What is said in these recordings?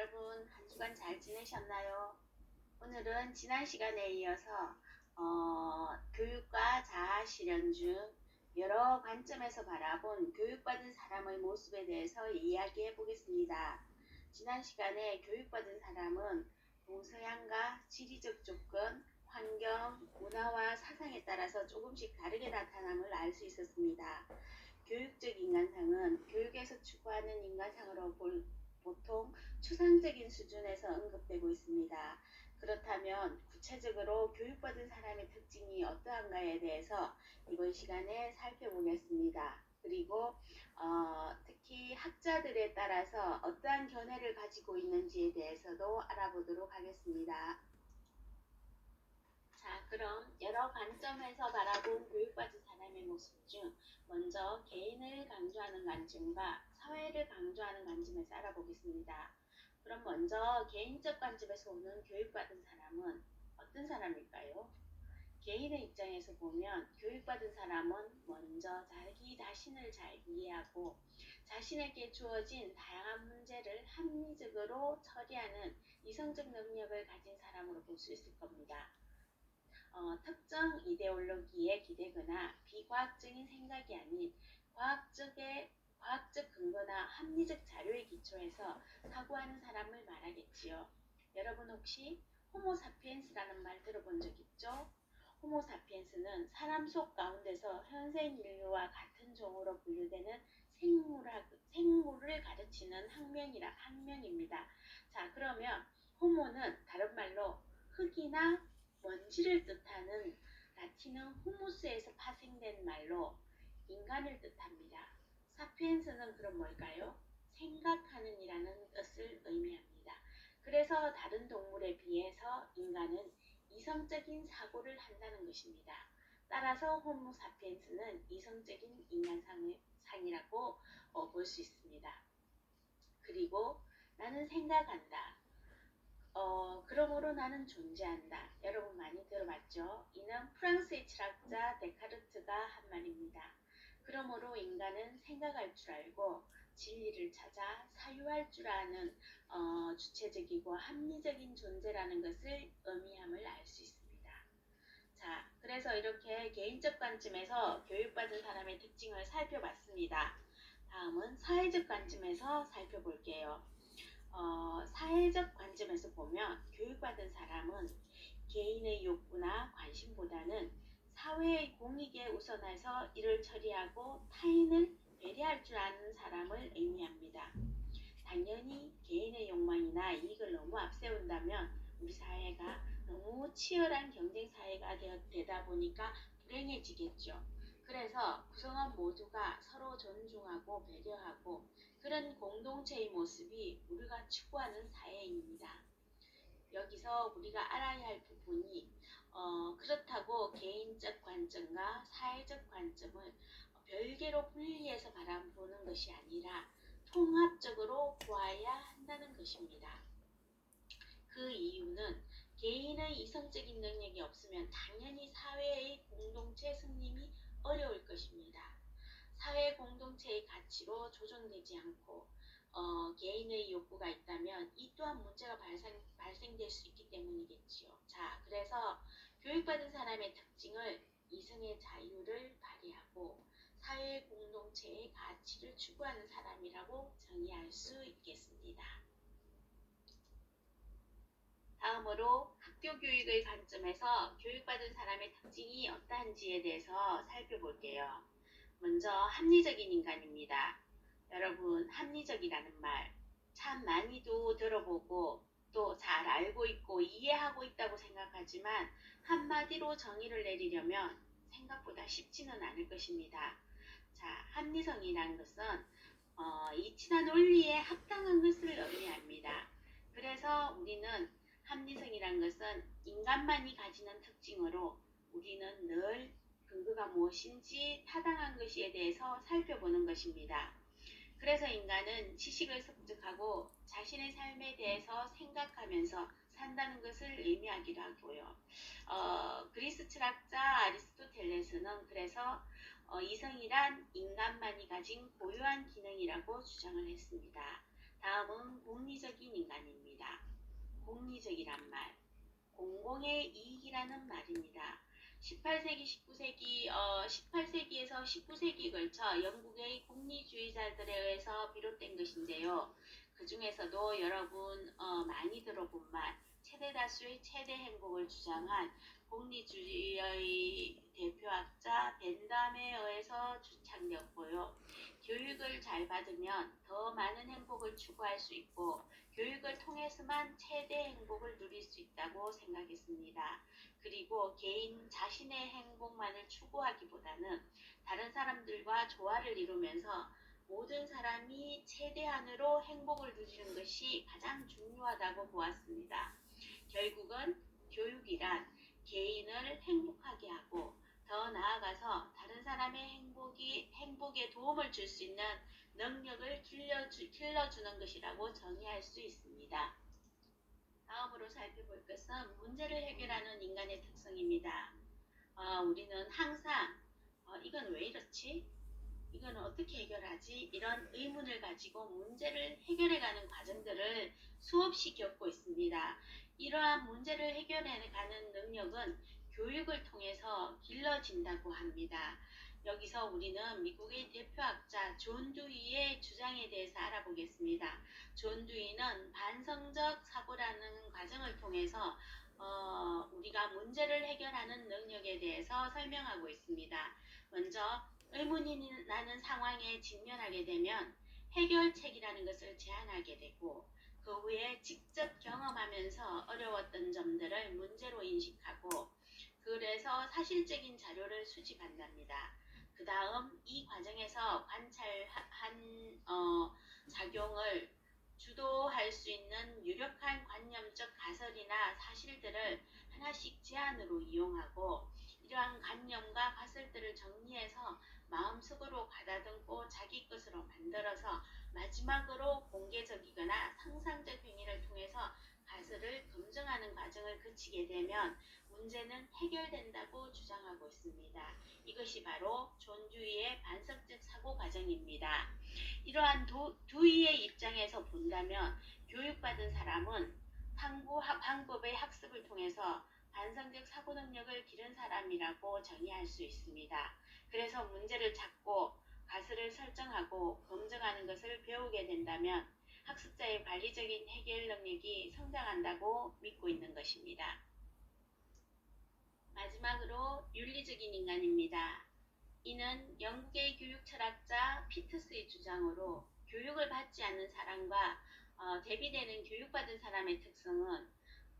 여러분 한 주간 잘 지내셨나요? 오늘은 지난 시간에 이어서 교육과 자아 실현 중 여러 관점에서 바라본 교육받은 사람의 모습에 대해서 이야기해 보겠습니다. 지난 시간에 교육받은 사람은 동서양과 지리적 조건, 환경, 문화와 사상에 따라서 조금씩 다르게 나타남을 알 수 있었습니다. 교육적 인간상은 교육에서 추구하는 인간상으로 보통 추상적인 수준에서 언급되고 있습니다. 그렇다면 구체적으로 교육받은 사람의 특징이 어떠한가에 대해서 이번 시간에 살펴보겠습니다. 그리고 특히 학자들에 따라서 어떠한 견해를 가지고 있는지에 대해서도 알아보도록 하겠습니다. 자, 그럼 여러 관점에서 바라본 교육받은 사람의 모습 중 먼저 개인을 강조하는 관점과 사회를 강조하는 관점에서 알아보겠습니다. 그럼 먼저 개인적 관점에서 오는 교육받은 사람은 어떤 사람일까요? 개인의 입장에서 보면 교육받은 사람은 먼저 자기 자신을 잘 이해하고 자신에게 주어진 다양한 문제를 합리적으로 처리하는 이성적 능력을 가진 사람으로 볼 수 있을 겁니다. 특정 이데올로기에 기대거나 비과학적인 생각이 아닌 과학적 근거나 합리적 자료에 기초해서 사고하는 사람을 말하겠지요. 여러분 혹시 호모사피엔스라는 말 들어본 적 있죠? 호모사피엔스는 사람 속 가운데서 현생 인류와 같은 종으로 분류되는 생물을 가르치는 학명입니다. 자, 그러면 호모는 다른 말로 흙이나 먼지를 뜻하는 라틴어 후무스에서 파생된 말로 인간을 뜻합니다. 사피엔스는 그럼 뭘까요? 생각하는 이라는 뜻을 의미합니다. 그래서 다른 동물에 비해서 인간은 이성적인 사고를 한다는 것입니다. 따라서 호모 사피엔스는 이성적인 인간상이라고 볼 수 있습니다. 그리고 나는 생각한다. 그러므로 나는 존재한다. 여러분 많이 들어봤죠? 이는 프랑스의 철학자 데카르트가 한 말입니다. 그러므로 인간은 생각할 줄 알고 진리를 찾아 사유할 줄 아는 주체적이고 합리적인 존재라는 것을 의미함을 알 수 있습니다. 자, 그래서 이렇게 개인적 관점에서 교육받은 사람의 특징을 살펴봤습니다. 다음은 사회적 관점에서 살펴볼게요. 사회적 관점에서 보면 교육받은 사람은 개인의 욕구나 관심보다는 사회의 공익에 우선해서 일을 처리하고 타인을 배려할 줄 아는 사람을 의미합니다. 당연히 개인의 욕망이나 이익을 너무 앞세운다면 우리 사회가 너무 치열한 경쟁 사회가 되다 보니까 불행해지겠죠. 그래서 구성원 모두가 서로 존중하고 배려하고 그런 공동체의 모습이 우리가 추구하는 사회입니다. 여기서 우리가 알아야 할 부분이 그렇다고 개인적 관점과 사회적 관점을 별개로 분리해서 바라보는 것이 아니라 통합적으로 보아야 한다는 것입니다. 그 이유는 개인의 이성적인 능력이 없으면 당연히 사회의 공동체 승림이 어려울 것입니다. 사회 공동체의 가치로 조정되지 않고 개인의 욕구가 있다면 이 또한 문제가 발생될 수 있기 때문이겠지요. 자, 그래서 교육받은 사람의 특징을 이성의 자유를 발휘하고 사회 공동체의 가치를 추구하는 사람이라고 정의할 수 있겠습니다. 다음으로 학교 교육의 관점에서 교육받은 사람의 특징이 어떠한지에 대해서 살펴볼게요. 먼저 합리적인 인간입니다. 여러분, 합리적이라는 말 참 많이도 들어보고 또 잘 알고 있고 이해하고 있다고 생각하지만 한마디로 정의를 내리려면 생각보다 쉽지는 않을 것입니다. 자, 합리성이라는 것은 이치나 논리에 합당한 것을 의미합니다. 그래서 우리는 합리성이라는 것은 인간만이 가지는 특징으로 우리는 늘 근거가 무엇인지 타당한 것에 대해서 살펴보는 것입니다. 그래서 인간은 지식을 습득하고 자신의 삶에 대해서 생각하면서 산다는 것을 의미하기도 하고요. 그리스 철학자 아리스토텔레스는 그래서 이성이란 인간만이 가진 고유한 기능이라고 주장을 했습니다. 다음은 공리적인 인간입니다. 공리적이란 말, 공공의 이익이라는 말입니다. 18세기, 19세기, 18세기에서 19세기에 걸쳐 영국의 공리주의자들에 의해서 비롯된 것인데요. 그 중에서도 여러분 많이 들어본 말, 최대 다수의 최대 행복을 주장한 공리주의의 대표학자 벤담에 의해서 주창되었고요. 교육을 잘 받으면 더 많은 행복을 추구할 수 있고 교육을 통해서만 최대 행복을 누릴 수 있다고 생각했습니다. 그리고 개인 자신의 행복만을 추구하기보다는 다른 사람들과 조화를 이루면서 모든 사람이 최대한으로 행복을 누리는 것이 가장 중요하다고 보았습니다. 결국은 교육이란 개인을 행복하게 하고 더 나아가서 다른 사람의 행복에 도움을 줄 수 있는 능력을 길러주는 것이라고 정의할 수 있습니다. 다음으로 살펴볼 것은 문제를 해결하는 인간의 특성입니다. 우리는 항상 이건 왜 이렇지? 이건 어떻게 해결하지? 이런 의문을 가지고 문제를 해결해가는 과정들을 수없이 겪고 있습니다. 이러한 문제를 해결해가는 능력은 교육을 통해서 길러진다고 합니다. 여기서 우리는 미국의 대표학자 존 두이의 주장에 대해서 알아보겠습니다. 존 두이는 반성적 사고라는 과정을 통해서 우리가 문제를 해결하는 능력에 대해서 설명하고 있습니다. 먼저 의문이 나는 상황에 직면하게 되면 해결책이라는 것을 제안하게 되고 그 후에 직접 경험하면서 어려웠던 점들을 문제로 인식하고 그래서 사실적인 자료를 수집한답니다. 그 다음 이 과정에서 관찰한 작용을 주도할 수 있는 유력한 관념적 가설이나 사실들을 하나씩 제안으로 이용하고 이러한 관념과 가설들을 정리해서 마음속으로 가다듬고 자기 것으로 만들어서 마지막으로 공개적이거나 상상적 행위를 통해서 가설을 검증하는 과정을 거치게 되면 문제는 해결된다고 주장하고 있습니다. 이것이 바로 존 두이의 반성적 사고 과정입니다. 이러한 두이의 입장에서 본다면 교육받은 사람은 방법의 학습을 통해서 반성적 사고 능력을 기른 사람이라고 정의할 수 있습니다. 그래서 문제를 찾고 가설을 설정하고 검증하는 것을 배우게 된다면 학습자의 관리적인 해결 능력이 성장한다고 믿고 있는 것입니다. 마지막으로 윤리적인 인간입니다. 이는 영국의 교육 철학자 피터스의 주장으로 교육을 받지 않는 사람과 대비되는 교육받은 사람의 특성은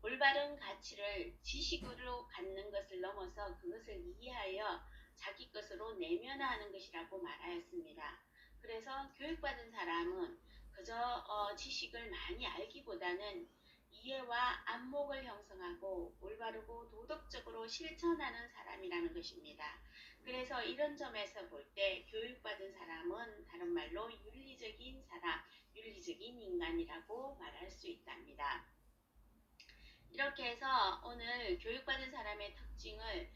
올바른 가치를 지식으로 갖는 것을 넘어서 그것을 이해하여 자기 것으로 내면화하는 것이라고 말하였습니다. 그래서 교육받은 사람은 그저 지식을 많이 알기보다는 이해와 안목을 형성하고 올바르고 도덕적으로 실천하는 사람이라는 것입니다. 그래서 이런 점에서 볼 때 교육받은 사람은 다른 말로 윤리적인 사람, 윤리적인 인간이라고 말할 수 있답니다. 이렇게 해서 오늘 교육받은 사람의 특징을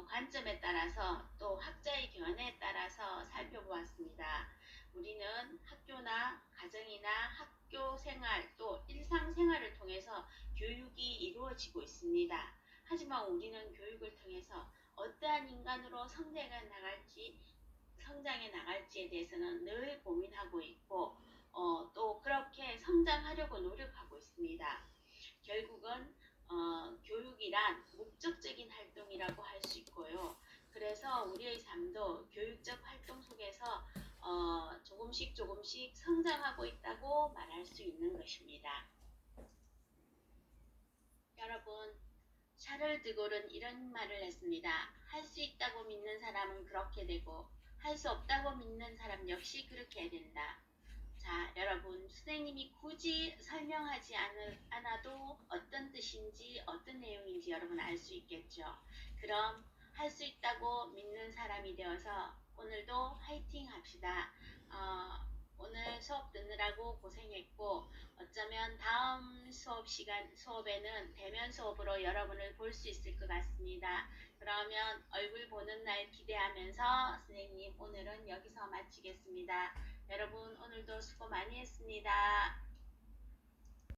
관점에 따라서 또 학자의 견해에 따라서 살펴보았습니다. 우리는 학교나 가정이나 학교 생활 또 일상생활을 통해서 교육이 이루어지고 있습니다. 하지만 우리는 교육을 통해서 어떠한 인간으로 성장해 나갈지에 대해서는 늘 고민하고 있고 또 그렇게 성장하려고 노력하고 있습니다. 결국은 교육이란 목적적인 활동이라고 할 수 있고요. 그래서 우리의 삶도 교육적 활동 속에서 조금씩 성장하고 있다고 말할 수 있는 것입니다. 여러분, 샤를 드골은 이런 말을 했습니다. 할 수 있다고 믿는 사람은 그렇게 되고 할 수 없다고 믿는 사람 역시 그렇게 된다. 자, 여러분, 선생님이 굳이 설명하지 않아도 어떤 뜻인지 어떤 내용인지 여러분 알 수 있겠죠. 그럼 할 수 있다고 믿는 사람이 되어서 오늘도 화이팅 합시다. 오늘 수업 듣느라고 고생했고 어쩌면 다음 수업에는 대면 수업으로 여러분을 볼 수 있을 것 같습니다. 그러면 얼굴 보는 날 기대하면서 선생님 오늘은 여기서 마치겠습니다. 여러분 오늘도 수고 많이 했습니다.